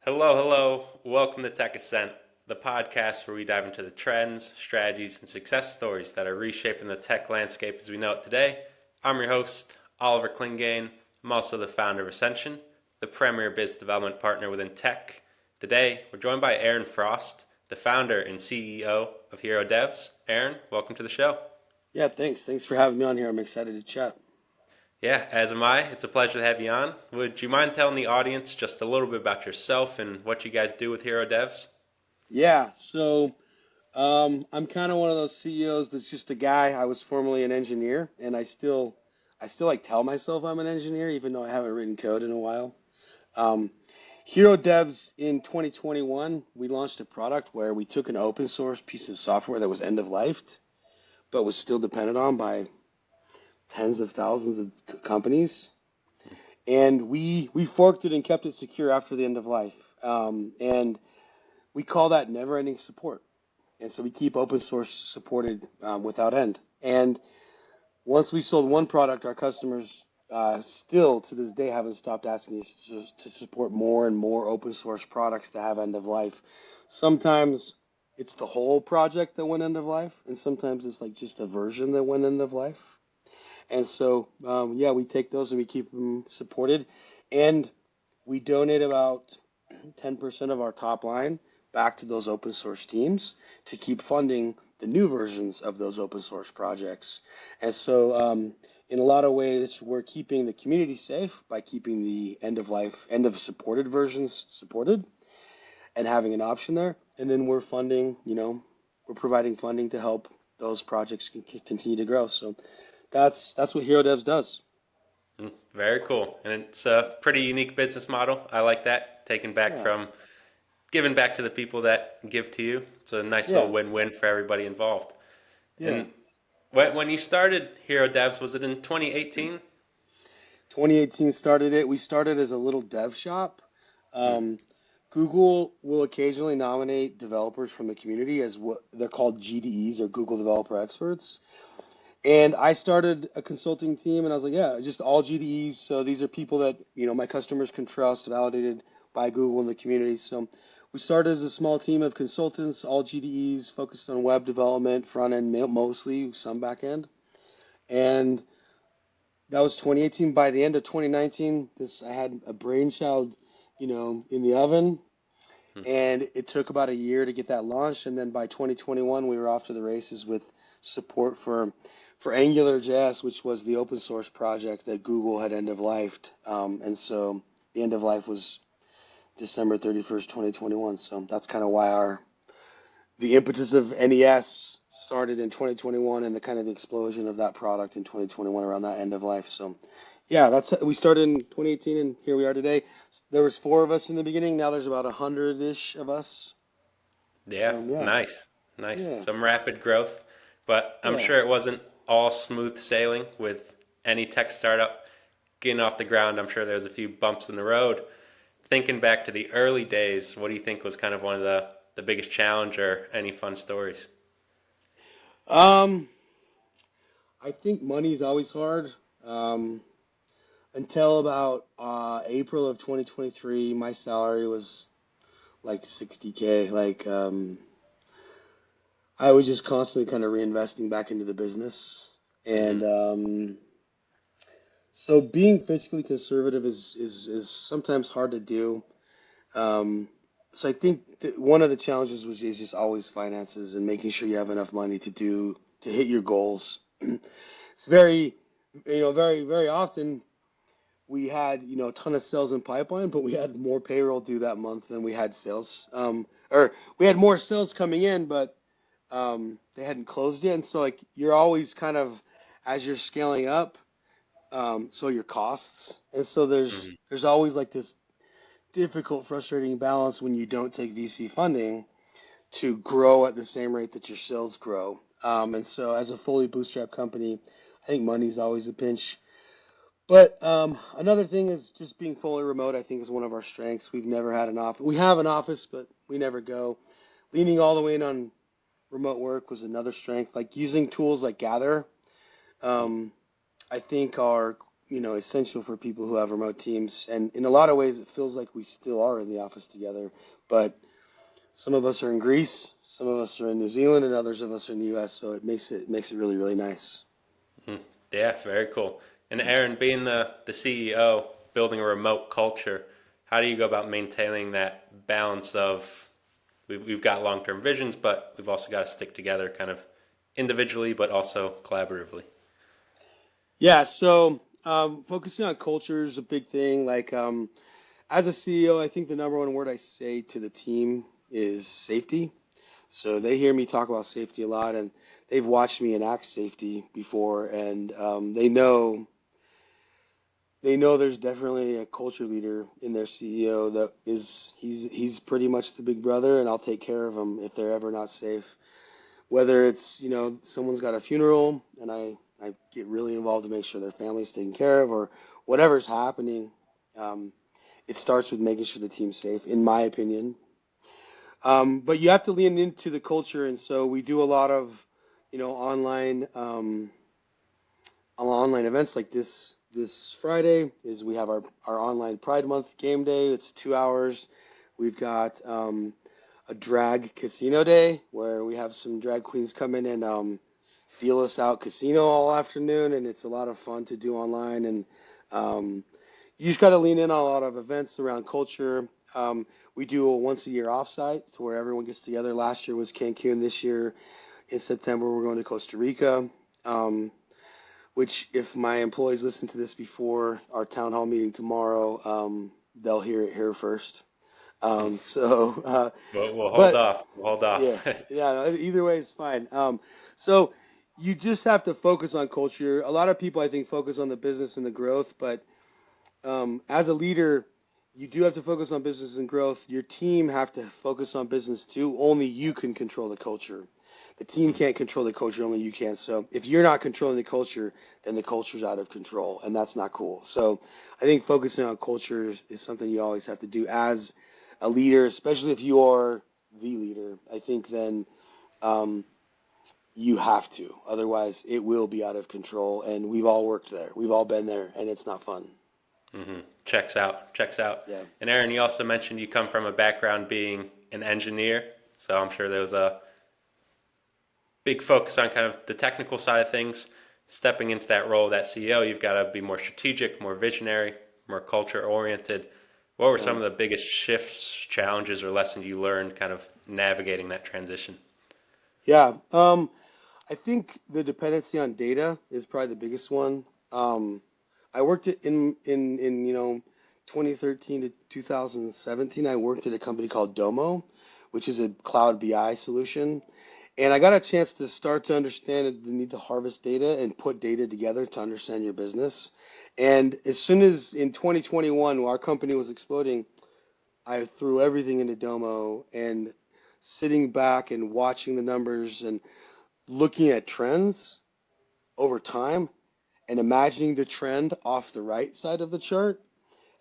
Hello, hello. Welcome to Tech Ascent, the podcast where we dive into the trends, strategies, and success stories that are reshaping the tech landscape as we know it today. I'm your host, Oliver Clingain. I'm also the founder of Ascension, the premier biz development partner within tech. Today, we're joined by Aaron Frost, the founder and CEO of Hero Devs. Aaron, welcome to the show. Yeah, thanks. Thanks for having me on here. I'm excited to chat. Yeah, as am I. It's a pleasure to have you on. Would you mind telling the audience just a little bit about yourself and what you guys do with Hero Devs? I'm kind of one of those CEOs that's just a guy. I was formerly an engineer, and I still like tell myself I'm an engineer, even though I haven't written code in a while. Um, Hero Devs in 2021, we launched a product where we took an open source piece of software that was end of lifed, but was still depended on by tens of thousands of companies, and we forked it and kept it secure after the end of life. And we call that never-ending support. And so we keep open source supported without end. And once we sold one product, our customers still to this day haven't stopped asking us to support more and more open source products to have end of life. Sometimes it's the whole project that went end of life, and sometimes it's like just a version that went end of life. And so, yeah, we take those and we keep them supported. And we donate about 10% of our top line back to those open source teams to keep funding the new versions of those open source projects. And so, in a lot of ways, we're keeping the community safe by keeping the end of life, end of supported versions supported and having an option there. And then we're funding, we're providing funding to help those projects continue to grow. So that's what Hero Devs does. Very cool. And it's a pretty unique business model. I like that. Yeah, Giving back to the people that give to you. It's a nice little yeah, win-win for everybody involved. yeah. And when you started Hero Devs, was it in 2018? 2018 started it. We started as a little dev shop. Um, Google will occasionally nominate developers from the community as what they're called GDEs or Google Developer Experts. And I started a consulting team, and I was like, yeah, just all GDEs. So these are people that my customers can trust, validated by Google and the community. So we started as a small team of consultants, all GDEs, focused on web development, front end mostly, some back end, and that was 2018. By the end of 2019, this I had a brainchild, in the oven, and it took about a year to get that launched. And then by 2021, we were off to the races with support for AngularJS, which was the open source project that Google had end of lifed. And so the end of life was December 31st, 2021. So that's kind of why our the impetus of NES started in 2021 and the kind of the explosion of that product in 2021 around that end of life. So yeah, that's we started in 2018 and here we are today. There was four of us in the beginning. Now there's about 100-ish of us. Yeah, Yeah, nice. Nice. yeah, Some rapid growth, but I'm yeah. sure it wasn't all smooth sailing with any tech startup getting off the ground. I'm sure there was a few bumps in the road. Thinking back to the early days, what do you think was kind of one of the biggest challenge or any fun stories? Um, I think money's always hard. Um, until about April of 2023, my salary was like 60K. I was just constantly kind of reinvesting back into the business. Hmm. And so being fiscally conservative is sometimes hard to do. Um, so I think that one of the challenges was is just always finances and making sure you have enough money to hit your goals. It's very often we had a ton of sales in pipeline, but we had more payroll due that month than we had sales. Or we had more sales coming in, but they hadn't closed yet. And so like you're always kind of as you're scaling up, so your costs, and so Hmm. there's always like this difficult, frustrating balance when you don't take VC funding to grow at the same rate that your sales grow. And so as a fully bootstrapped company, I think money's always a pinch. But another thing is just being fully remote. I think is one of our strengths. We've never had an office. We have an office, but we never go. Leaning all the way in on remote work was another strength. Like using tools like Gather, um, I think are essential for people who have remote teams. And in a lot of ways, it feels like we still are in the office together. But some of us are in Greece, some of us are in New Zealand, and others of us are in the U.S. So it makes it really, really nice. Mhm. Yeah, very cool. And Aaron, being the CEO, building a remote culture, how do you go about maintaining that balance of we've got long-term visions, but we've also got to stick together kind of individually, but also collaboratively? Yeah. So focusing on culture is a big thing. Like as a CEO, I think the number one word I say to the team is safety. So they hear me talk about safety a lot, and they've watched me enact safety before, and they know there's definitely a culture leader in their CEO that is he's pretty much the big brother, and I'll take care of them if they're ever not safe. Whether it's someone's got a funeral, and I get really involved to make sure their family's taken care of, or whatever's happening. Um, it starts with making sure the team's safe, in my opinion. But you have to lean into the culture, and so we do a lot of, online online events like this Friday is we have our online Pride Month game day. It's 2 hours. We've got a drag casino day where we have some drag queens come in and deal us out casino all afternoon, and it's a lot of fun to do online. And um, you just got to lean in on a lot of events around culture. We do a once a year offsite, so where everyone gets together. Last year was Cancun. This year in September we're going to Costa Rica. Which, if my employees listen to this before our town hall meeting tomorrow, they'll hear it here first. So, We'll hold but off. We'll hold yeah, off. yeah, no, either way is fine. So you just have to focus on culture. A lot of people, I think, focus on the business and the growth, but as a leader, you do have to focus on business and growth. Your team have to focus on business too. Only you can control the culture. The team can't control the culture, only you can. So if you're not controlling the culture, then the culture's out of control, and that's not cool. So I think focusing on culture is something you always have to do as a leader, especially if you are the leader. I think then um, you have to. Otherwise, it will be out of control, and we've all worked there. We've all been there, and it's not fun. Checks out. Checks out. Yeah. And Aaron, you also mentioned you come from a background being an engineer, so I'm sure there was a big focus on kind of the technical side of things. Stepping into that role, that CEO, you've got to be more strategic, more visionary, more culture oriented. What were some Yeah. of the biggest shifts, challenges, or lessons you learned kind of navigating that transition? Yeah. I think the dependency on data is probably the biggest one. I worked in 2013 to 2017. I worked at a company called Domo, which is a cloud BI solution, and I got a chance to start to understand the need to harvest data and put data together to understand your business. And as soon as in 2021, our company was exploding, I threw everything into Domo and sitting back and watching the numbers and looking at trends over time and imagining the trend off the right side of the chart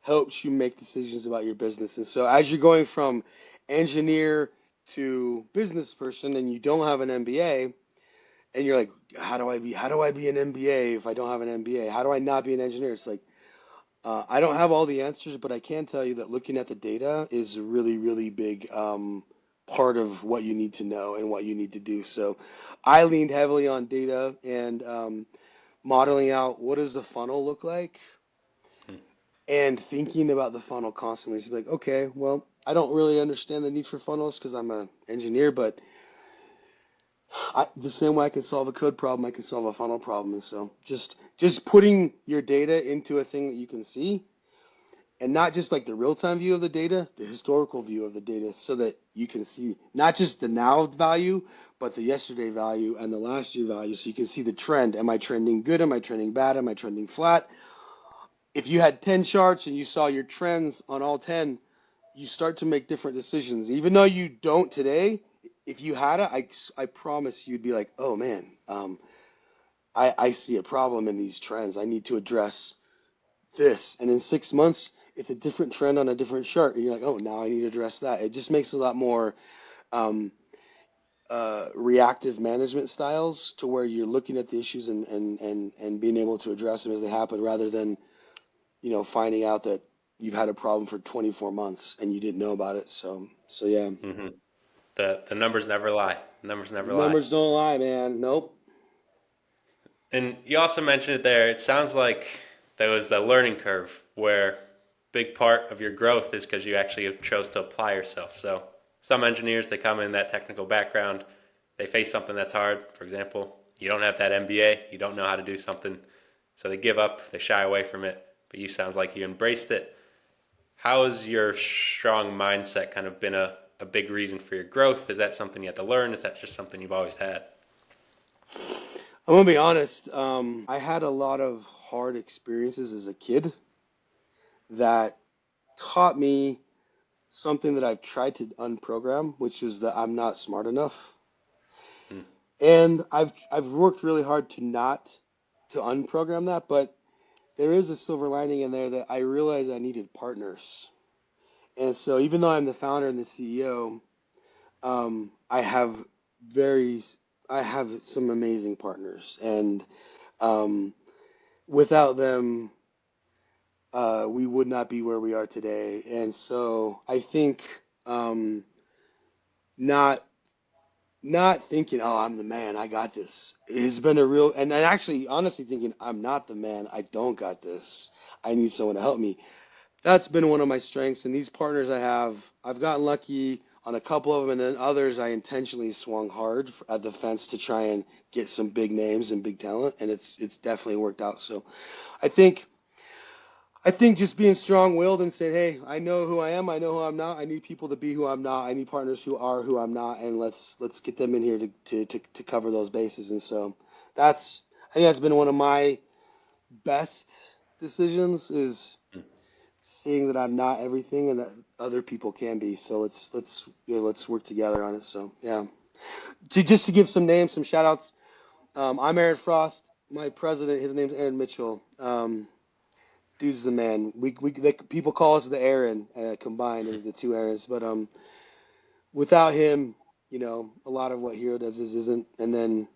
helps you make decisions about your business. And so as you're going from engineer to business person and you don't have an MBA and you're like, how do I be an MBA if I don't have an MBA? How do I not be an engineer? It's like I don't have all the answers, but I can tell you that looking at the data is a really, really big part of what you need to know and what you need to do. So I leaned heavily on data and modeling out what does the funnel look like and thinking about the funnel constantly. So like, okay, well, I don't really understand the need for funnels because I'm an engineer, but the same way I can solve a code problem, I can solve a funnel problem. And so just putting your data into a thing that you can see and not just like the real-time view of the data, the historical view of the data, so that you can see not just the now value, but the yesterday value and the last year value, so you can see the trend. Am I trending good? Am I trending bad? Am I trending flat? If you had 10 charts and you saw your trends on all 10, you start to make different decisions. Even though you don't today, if you had it, I promise you'd be like, oh man, I see a problem in these trends. I need to address this. And in 6 months, it's a different trend on a different chart. And you're like, oh, now I need to address that. It just makes it a lot more um, reactive management styles to where you're looking at the issues and being able to address them as they happen rather than, finding out that you've had a problem for 24 months and you didn't know about it. So yeah, Hmm. The numbers never lie. The numbers the never lie. numbers don't lie, man. Nope. And you also mentioned it there. It sounds like there was the learning curve where big part of your growth is because you actually chose to apply yourself. So some engineers, they come in that technical background, they face something that's hard. For example, you don't have that MBA, you don't know how to do something, so they give up, they shy away from it. But you sounds like you embraced it. How has your strong mindset kind of been a big reason for your growth? Is that something you had to learn? Is that just something you've always had? I'm gonna be honest. I had a lot of hard experiences as a kid that taught me something that I tried to unprogram, which is that I'm not smart enough. Mm. And I've worked really hard to not to unprogram that, but there is a silver lining in there that I realized I needed partners. And so even though I'm the founder and the CEO, I have very I have some amazing partners, and um, without them, we would not be where we are today. And so I think um, not not thinking, oh, I'm the man, I got this. It has been a real, and actually, honestly thinking, I'm not the man, I don't got this. I need someone to help me. That's been one of my strengths. And these partners I have, I've gotten lucky on a couple of them, and then others I intentionally swung hard at the fence to try and get some big names and big talent, and it's definitely worked out. So I think I think just being strong-willed and saying, "Hey, I know who I am. I know who I'm not. I need people to be who I'm not. I need partners who are who I'm not, and let's get them in here to cover those bases." And so that's I think that's been one of my best decisions is seeing that I'm not everything and that other people can be. So let's work together on it. So yeah, just to give some names, some shout outs. I'm Aaron Frost. My president, his name's Aaron Mitchell. Dude's the man. People call us the Aaron combined as the two Aarons, but without him, a lot of what Hero does isn't. And then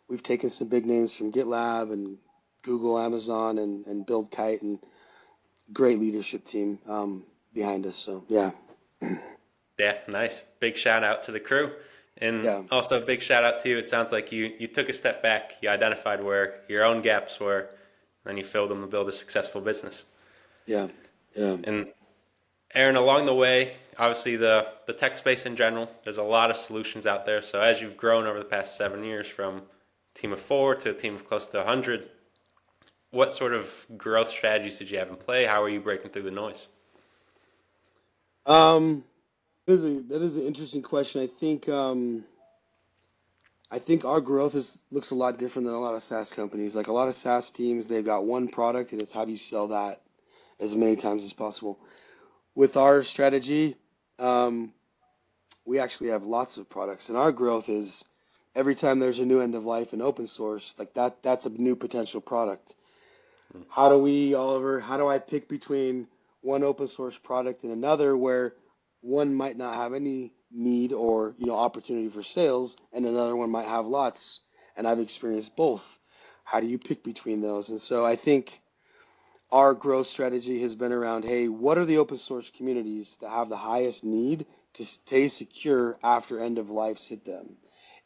we've taken some big names from GitLab and Google, Amazon, and Build Kite, and great leadership team behind us. So yeah, Yeah, nice. Big shout out to the crew. And yeah, also a big shout out to you. It sounds like you took a step back, you identified where your own gaps were, and then you filled them to build a successful business. yeah, yeah. And Aaron, along the way, obviously the tech space in general, there's a lot of solutions out there. So as you've grown over the past 7 years from a team of four to a team of close to 100, what sort of growth strategies did you have in play? How are you breaking through the noise? Um, that is an interesting question. I think our growth is looks a lot different than a lot of SaaS companies. Like a lot of SaaS teams, they've got one product and it's how do you sell that as many times as possible. With our strategy, um, we actually have lots of products, and our growth is every time there's a new end of life in open source, like that's a new potential product. How do we, Oliver, how do I pick between one open source product and another where one might not have any need or, opportunity for sales and another one might have lots? And I've experienced both. How do you pick between those? And so I think our growth strategy has been around, hey, what are the open source communities that have the highest need to stay secure after end of lives hit them?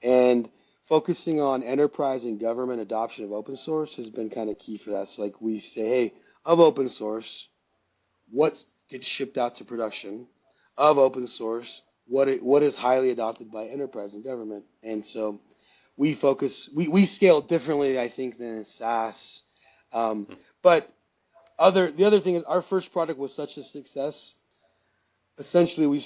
And focusing on enterprise and government adoption of open source has been kind of key for that. So like we say, hey, of open source, what gets shipped out to production? Of open source, what is highly adopted by enterprise and government? And so we scale differently, I think, than in SaaS. But the other thing is our first product was such a success. Essentially,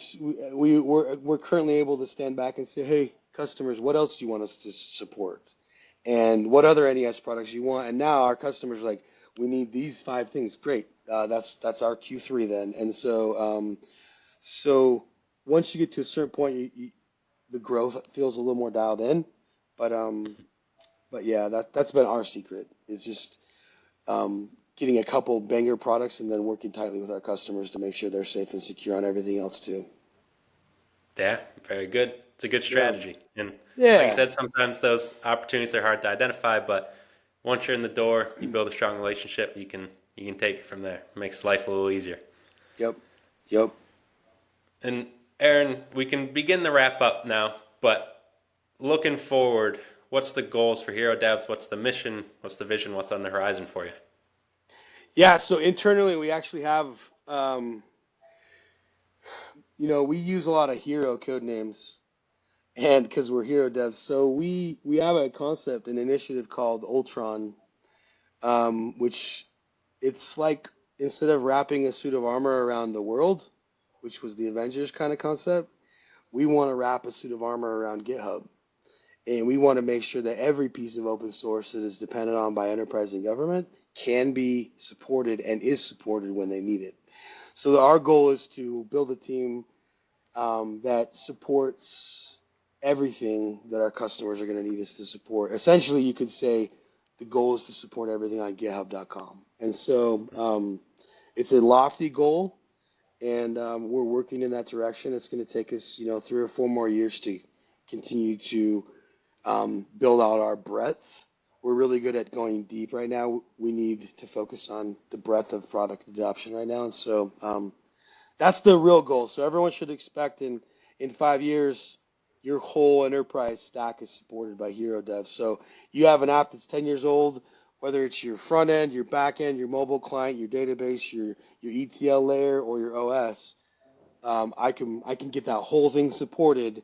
we're currently able to stand back and say, hey, customers, what else do you want us to support? And what other NES products you want? And now our customers are like, we need these five things. Great, that's our Q3 then. And so once you get to a certain point, the growth feels a little more dialed in. But yeah, that's been our secret. Is just getting a couple banger products and then working tightly with our customers to make sure they're safe and secure on everything else too. Yeah, very good. It's a good Yeah. strategy. And like you Yeah. said, sometimes those opportunities are hard to identify, but once you're in the door, you build a strong relationship, you can take it from there. It makes life a little easier. Yep. Yep. And Aaron, we can begin the wrap up now, but looking forward, what's the goals for Hero Devs? What's the mission? What's the vision? What's on the horizon for you? Yeah. So internally, we actually have, um, we use a lot of hero code names, and because we're hero devs, so we have a concept, an initiative called Ultron, which it's like instead of wrapping a suit of armor around the world, which was the Avengers kind of concept, we want to wrap a suit of armor around GitHub. And we want to make sure that every piece of open source that is depended on by enterprise and government can be supported and is supported when they need it. So our goal is to build a team that supports everything that our customers are going to need us to support. Essentially, you could say the goal is to support everything on GitHub.com. And so it's a lofty goal, and we're working in that direction. It's going to take us, 3 or 4 more years to continue to build out our breadth. We're really good at going deep right now. We need to focus on the breadth of product adoption right now. And so that's the real goal. So everyone should expect in 5 years, your whole enterprise stack is supported by Hero Dev. So you have an app that's 10 years old, whether it's your front end, your back end, your mobile client, your database, your ETL layer, or your OS. I can get that whole thing supported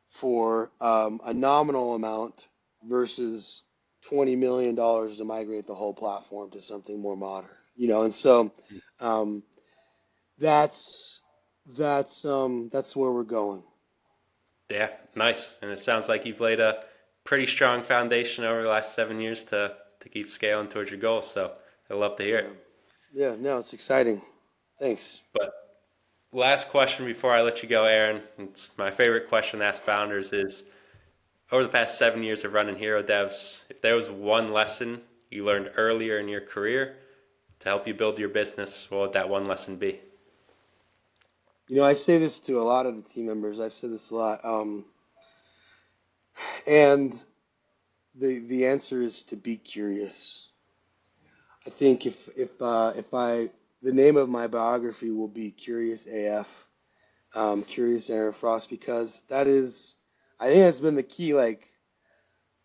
for a nominal amount versus $20 million to migrate the whole platform to something more modern. And so um, that's that's where we're going. Yeah, nice. And it sounds like you've laid a pretty strong foundation over the last 7 years to keep scaling towards your goals. So I love to hear Yeah, it. yeah. No, it's exciting. Thanks. But last question before I let you go, Aaron. It's my favorite question to ask founders is over the past 7 years of running Hero Devs, if there was one lesson you learned earlier in your career to help you build your business, what would that one lesson be? I say this to a lot of the team members. I've said this a lot, and the answer is to be curious. I think if I the name of my biography will be Curious AF, Curious Aaron Frost, because I think that's been the key. Like,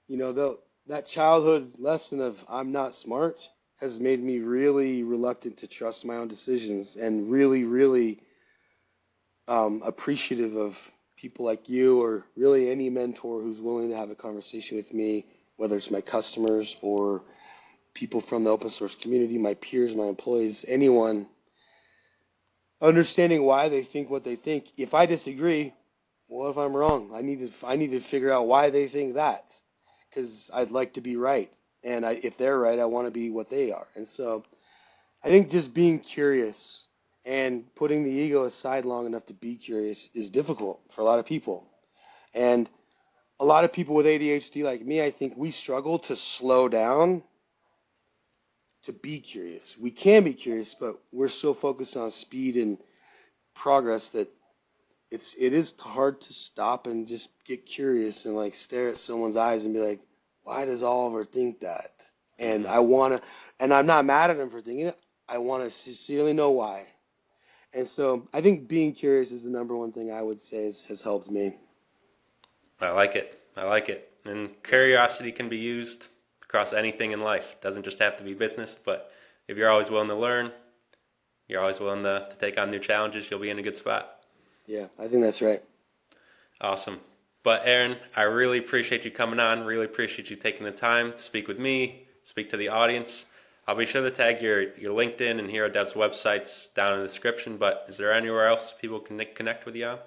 that childhood lesson of I'm not smart has made me really reluctant to trust my own decisions and really, really appreciative of people like you or really any mentor who's willing to have a conversation with me, whether it's my customers or people from the open source community, my peers, my employees, anyone, understanding why they think what they think. If I disagree, what if I'm wrong? I need to figure out why they think that, because I'd like to be right, and if they're right, I want to be what they are. And so I think just being curious and putting the ego aside long enough to be curious is difficult for a lot of people. And a lot of people with ADHD like me, I think we struggle to slow down to be curious. We can be curious, but we're so focused on speed and progress that it is hard to stop and just get curious and like stare at someone's eyes and be like, why does Oliver think that? And Hmm. and I'm not mad at him for thinking it. I want to sincerely know why. And so I think being curious is the number one thing I would say has helped me. I like it. I like it. And Yeah. curiosity can be used across anything in life. It doesn't just have to be business, but if you're always willing to learn, you're always willing to take on new challenges, you'll be in a good spot. Yeah, I think that's right. Awesome. But Aaron, I really appreciate you coming on. Really appreciate you taking the time to speak with me, speak to the audience. I'll be sure to tag your LinkedIn and Hero Dev's websites down in the description. But is there anywhere else people can connect with you on?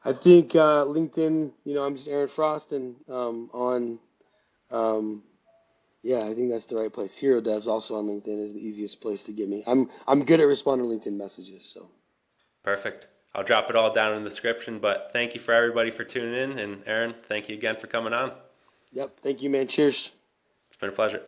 I think LinkedIn, I'm just Aaron Frost, and um, yeah, I think that's the right place. Hero Devs also on LinkedIn is the easiest place to get me. I'm good at responding to LinkedIn messages, so Perfect. I'll drop it all down in the description. But thank you for everybody for tuning in. And Aaron, thank you again for coming on. yep. Thank you, man. Cheers. It's been a pleasure.